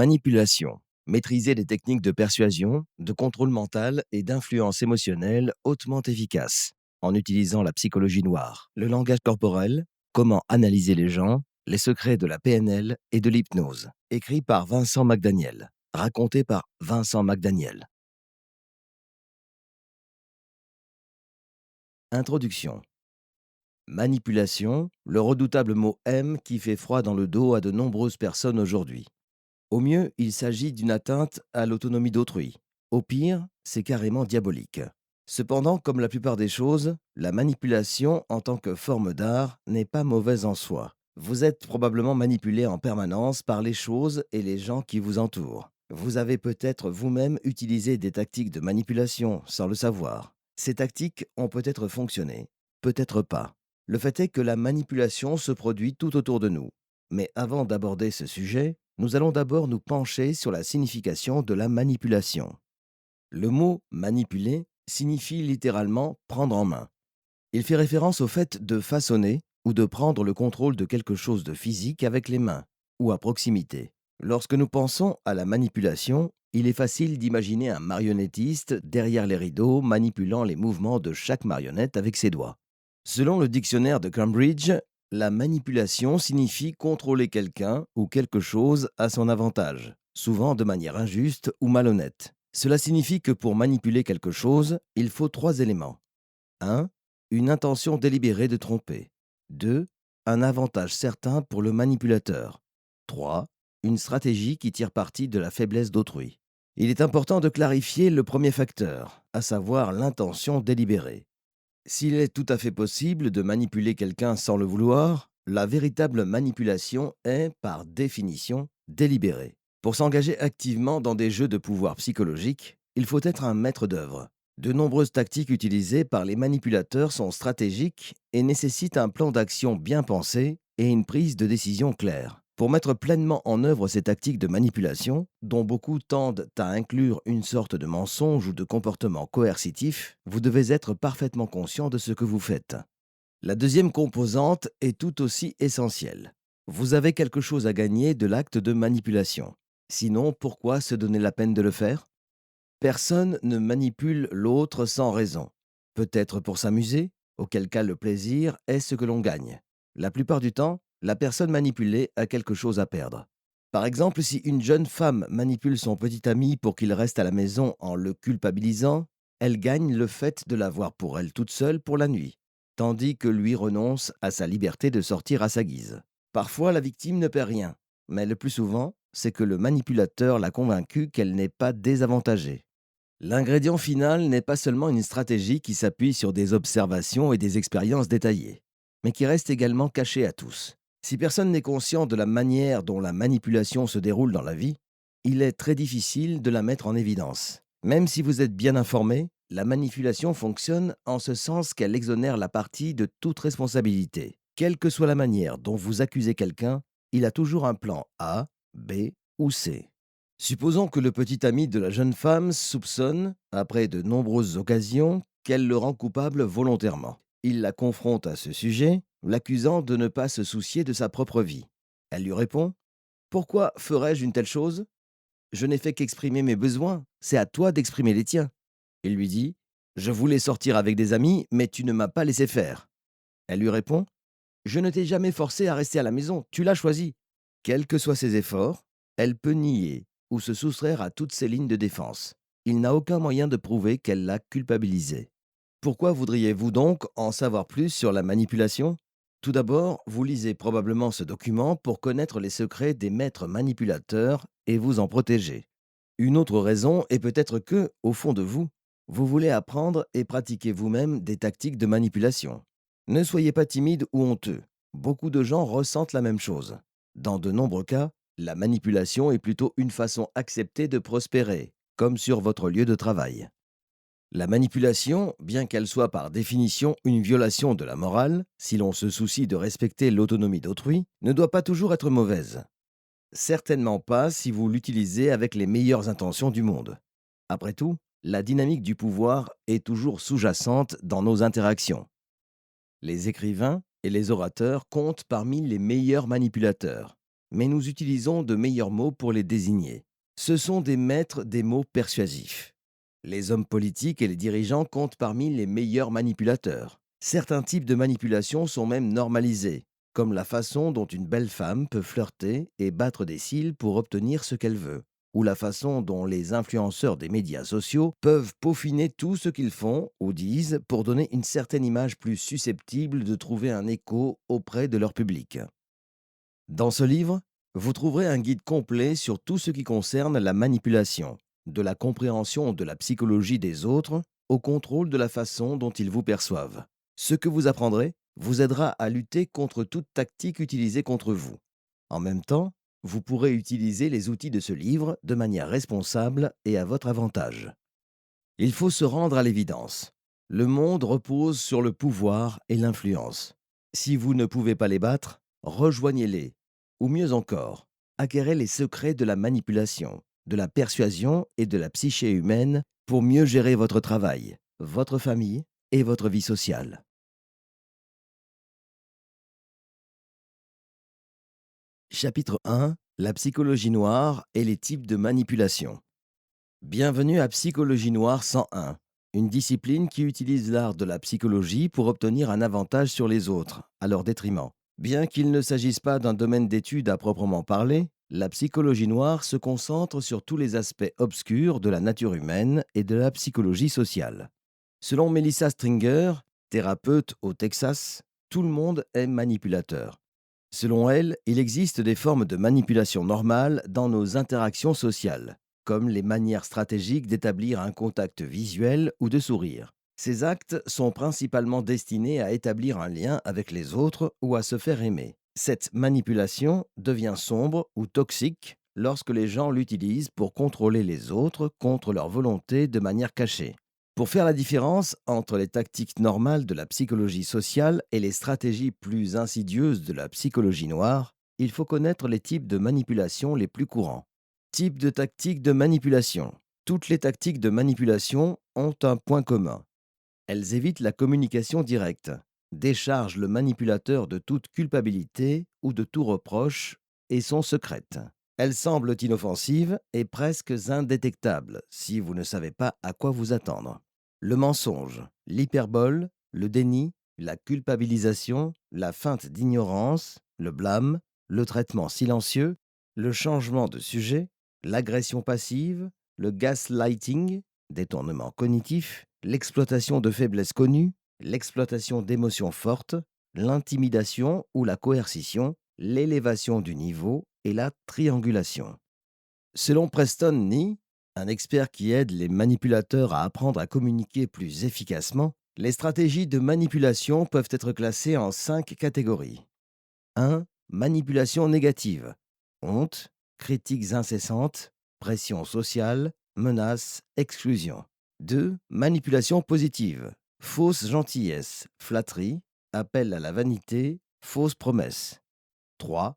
Manipulation. Maîtriser les techniques de persuasion, de contrôle mental et d'influence émotionnelle hautement efficaces, en utilisant la psychologie noire, le langage corporel, comment analyser les gens, les secrets de la PNL et de l'hypnose. Écrit par Vincent McDaniel. Raconté par Vincent McDaniel. Introduction. Manipulation, le redoutable mot M qui fait froid dans le dos à de nombreuses personnes aujourd'hui. Au mieux, il s'agit d'une atteinte à l'autonomie d'autrui. Au pire, c'est carrément diabolique. Cependant, comme la plupart des choses, la manipulation en tant que forme d'art n'est pas mauvaise en soi. Vous êtes probablement manipulé en permanence par les choses et les gens qui vous entourent. Vous avez peut-être vous-même utilisé des tactiques de manipulation sans le savoir. Ces tactiques ont peut-être fonctionné, peut-être pas. Le fait est que la manipulation se produit tout autour de nous. Mais avant d'aborder ce sujet, nous allons d'abord nous pencher sur la signification de la manipulation. Le mot manipuler signifie littéralement prendre en main. Il fait référence au fait de façonner ou de prendre le contrôle de quelque chose de physique avec les mains ou à proximité. Lorsque nous pensons à la manipulation, il est facile d'imaginer un marionnettiste derrière les rideaux manipulant les mouvements de chaque marionnette avec ses doigts. Selon le dictionnaire de Cambridge, la manipulation signifie contrôler quelqu'un ou quelque chose à son avantage, souvent de manière injuste ou malhonnête. Cela signifie que pour manipuler quelque chose, il faut 3 éléments. 1. Une intention délibérée de tromper. 2. Un avantage certain pour le manipulateur. 3. Une stratégie qui tire parti de la faiblesse d'autrui. Il est important de clarifier le premier facteur, à savoir l'intention délibérée. S'il est tout à fait possible de manipuler quelqu'un sans le vouloir, la véritable manipulation est, par définition, délibérée. Pour s'engager activement dans des jeux de pouvoir psychologique, il faut être un maître d'œuvre. De nombreuses tactiques utilisées par les manipulateurs sont stratégiques et nécessitent un plan d'action bien pensé et une prise de décision claire. Pour mettre pleinement en œuvre ces tactiques de manipulation, dont beaucoup tendent à inclure une sorte de mensonge ou de comportement coercitif, vous devez être parfaitement conscient de ce que vous faites. La deuxième composante est tout aussi essentielle. Vous avez quelque chose à gagner de l'acte de manipulation. Sinon, pourquoi se donner la peine de le faire ? Personne ne manipule l'autre sans raison. Peut-être pour s'amuser, auquel cas le plaisir est ce que l'on gagne. La plupart du temps, la personne manipulée a quelque chose à perdre. Par exemple, si une jeune femme manipule son petit ami pour qu'il reste à la maison en le culpabilisant, elle gagne le fait de l'avoir pour elle toute seule pour la nuit, tandis que lui renonce à sa liberté de sortir à sa guise. Parfois, la victime ne perd rien, mais le plus souvent, c'est que le manipulateur l'a convaincue qu'elle n'est pas désavantagée. L'ingrédient final n'est pas seulement une stratégie qui s'appuie sur des observations et des expériences détaillées, mais qui reste également cachée à tous. Si personne n'est conscient de la manière dont la manipulation se déroule dans la vie, il est très difficile de la mettre en évidence. Même si vous êtes bien informé, la manipulation fonctionne en ce sens qu'elle exonère la partie de toute responsabilité. Quelle que soit la manière dont vous accusez quelqu'un, il a toujours un plan A, B ou C. Supposons que le petit ami de la jeune femme soupçonne, après de nombreuses occasions, qu'elle le rend coupable volontairement. Il la confronte à ce sujet, l'accusant de ne pas se soucier de sa propre vie. Elle lui répond : « Pourquoi ferais-je une telle chose ? Je n'ai fait qu'exprimer mes besoins, c'est à toi d'exprimer les tiens. » Il lui dit : « Je voulais sortir avec des amis, mais tu ne m'as pas laissé faire. » Elle lui répond : « Je ne t'ai jamais forcé à rester à la maison, tu l'as choisi. » Quels que soient ses efforts, elle peut nier ou se soustraire à toutes ses lignes de défense. Il n'a aucun moyen de prouver qu'elle l'a culpabilisé. Pourquoi voudriez-vous donc en savoir plus sur la manipulation ? Tout d'abord, vous lisez probablement ce document pour connaître les secrets des maîtres manipulateurs et vous en protéger. Une autre raison est peut-être que, au fond de vous, vous voulez apprendre et pratiquer vous-même des tactiques de manipulation. Ne soyez pas timide ou honteux. Beaucoup de gens ressentent la même chose. Dans de nombreux cas, la manipulation est plutôt une façon acceptée de prospérer, comme sur votre lieu de travail. La manipulation, bien qu'elle soit par définition une violation de la morale, si l'on se soucie de respecter l'autonomie d'autrui, ne doit pas toujours être mauvaise. Certainement pas si vous l'utilisez avec les meilleures intentions du monde. Après tout, la dynamique du pouvoir est toujours sous-jacente dans nos interactions. Les écrivains et les orateurs comptent parmi les meilleurs manipulateurs. mais nous utilisons de meilleurs mots pour les désigner. Ce sont des maîtres des mots persuasifs. Les hommes politiques et les dirigeants comptent parmi les meilleurs manipulateurs. Certains types de manipulation sont même normalisés, comme la façon dont une belle femme peut flirter et battre des cils pour obtenir ce qu'elle veut, ou la façon dont les influenceurs des médias sociaux peuvent peaufiner tout ce qu'ils font ou disent pour donner une certaine image plus susceptible de trouver un écho auprès de leur public. Dans ce livre, vous trouverez un guide complet sur tout ce qui concerne la manipulation, de la compréhension de la psychologie des autres au contrôle de la façon dont ils vous perçoivent. Ce que vous apprendrez vous aidera à lutter contre toute tactique utilisée contre vous. En même temps, vous pourrez utiliser les outils de ce livre de manière responsable et à votre avantage. Il faut se rendre à l'évidence. Le monde repose sur le pouvoir et l'influence. Si vous ne pouvez pas les battre, rejoignez-les. Ou mieux encore, acquérez les secrets de la manipulation, de la persuasion et de la psyché humaine pour mieux gérer votre travail, votre famille et votre vie sociale. Chapitre 1. La psychologie noire et les types de manipulation. Bienvenue à Psychologie Noire 101, une discipline qui utilise l'art de la psychologie pour obtenir un avantage sur les autres, à leur détriment. Bien qu'il ne s'agisse pas d'un domaine d'étude à proprement parler, la psychologie noire se concentre sur tous les aspects obscurs de la nature humaine et de la psychologie sociale. Selon Melissa Stringer, thérapeute au Texas, tout le monde est manipulateur. Selon elle, il existe des formes de manipulation normales dans nos interactions sociales, comme les manières stratégiques d'établir un contact visuel ou de sourire. Ces actes sont principalement destinés à établir un lien avec les autres ou à se faire aimer. Cette manipulation devient sombre ou toxique lorsque les gens l'utilisent pour contrôler les autres contre leur volonté de manière cachée. Pour faire la différence entre les tactiques normales de la psychologie sociale et les stratégies plus insidieuses de la psychologie noire, il faut connaître les types de manipulation les plus courants. Type de tactique de manipulation. Toutes les tactiques de manipulation ont un point commun. Elles évitent la communication directe, déchargent le manipulateur de toute culpabilité ou de tout reproche et sont secrètes. Elles semblent inoffensives et presque indétectables si vous ne savez pas à quoi vous attendre. Le mensonge, l'hyperbole, le déni, la culpabilisation, la feinte d'ignorance, le blâme, le traitement silencieux, le changement de sujet, l'agression passive, le gaslighting, détournement cognitif, l'exploitation de faiblesses connues, l'exploitation d'émotions fortes, l'intimidation ou la coercition, l'élévation du niveau et la triangulation. Selon Preston Nee, un expert qui aide les manipulateurs à apprendre à communiquer plus efficacement, les stratégies de manipulation peuvent être classées en 5 catégories. 1. Manipulation négative. Honte, critiques incessantes, pression sociale, menaces, exclusion. 2. Manipulation positive. Fausse gentillesse, flatterie, appel à la vanité, fausses promesses. 3.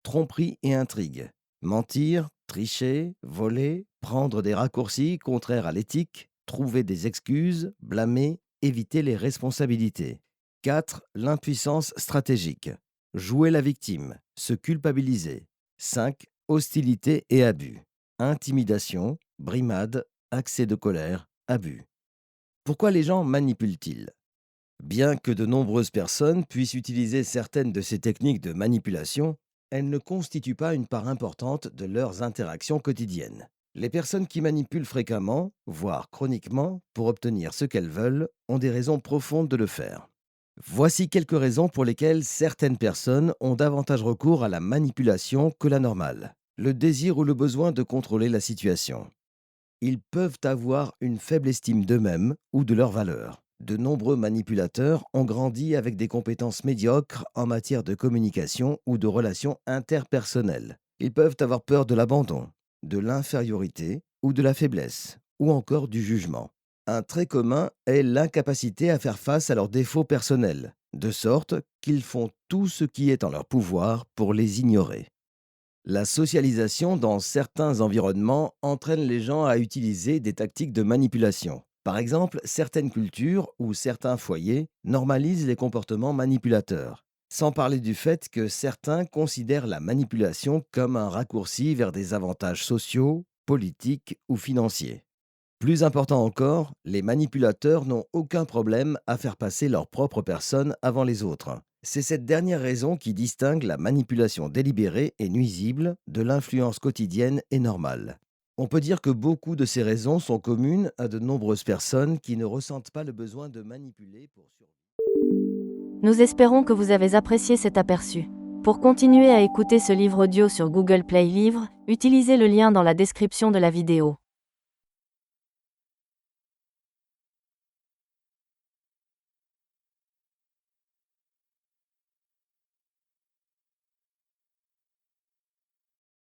Tromperie et intrigue. Mentir, tricher, voler, prendre des raccourcis contraires à l'éthique, trouver des excuses, blâmer, éviter les responsabilités. 4. L'impuissance stratégique. Jouer la victime, se culpabiliser. 5. Hostilité et abus. Intimidation, brimade, accès de colère, abus. Pourquoi les gens manipulent-ils? Bien que de nombreuses personnes puissent utiliser certaines de ces techniques de manipulation, elles ne constituent pas une part importante de leurs interactions quotidiennes. Les personnes qui manipulent fréquemment, voire chroniquement, pour obtenir ce qu'elles veulent, ont des raisons profondes de le faire. Voici quelques raisons pour lesquelles certaines personnes ont davantage recours à la manipulation que la normale. Le désir ou le besoin de contrôler la situation. Ils peuvent avoir une faible estime d'eux-mêmes ou de leurs valeurs. De nombreux manipulateurs ont grandi avec des compétences médiocres en matière de communication ou de relations interpersonnelles. Ils peuvent avoir peur de l'abandon, de l'infériorité ou de la faiblesse, ou encore du jugement. Un trait commun est l'incapacité à faire face à leurs défauts personnels, de sorte qu'ils font tout ce qui est en leur pouvoir pour les ignorer. La socialisation dans certains environnements entraîne les gens à utiliser des tactiques de manipulation. Par exemple, certaines cultures ou certains foyers normalisent les comportements manipulateurs. Sans parler du fait que certains considèrent la manipulation comme un raccourci vers des avantages sociaux, politiques ou financiers. Plus important encore, les manipulateurs n'ont aucun problème à faire passer leur propre personne avant les autres. C'est cette dernière raison qui distingue la manipulation délibérée et nuisible de l'influence quotidienne et normale. On peut dire que beaucoup de ces raisons sont communes à de nombreuses personnes qui ne ressentent pas le besoin de manipuler pour survivre. Nous espérons que vous avez apprécié cet aperçu. Pour continuer à écouter ce livre audio sur Google Play Livres, utilisez le lien dans la description de la vidéo.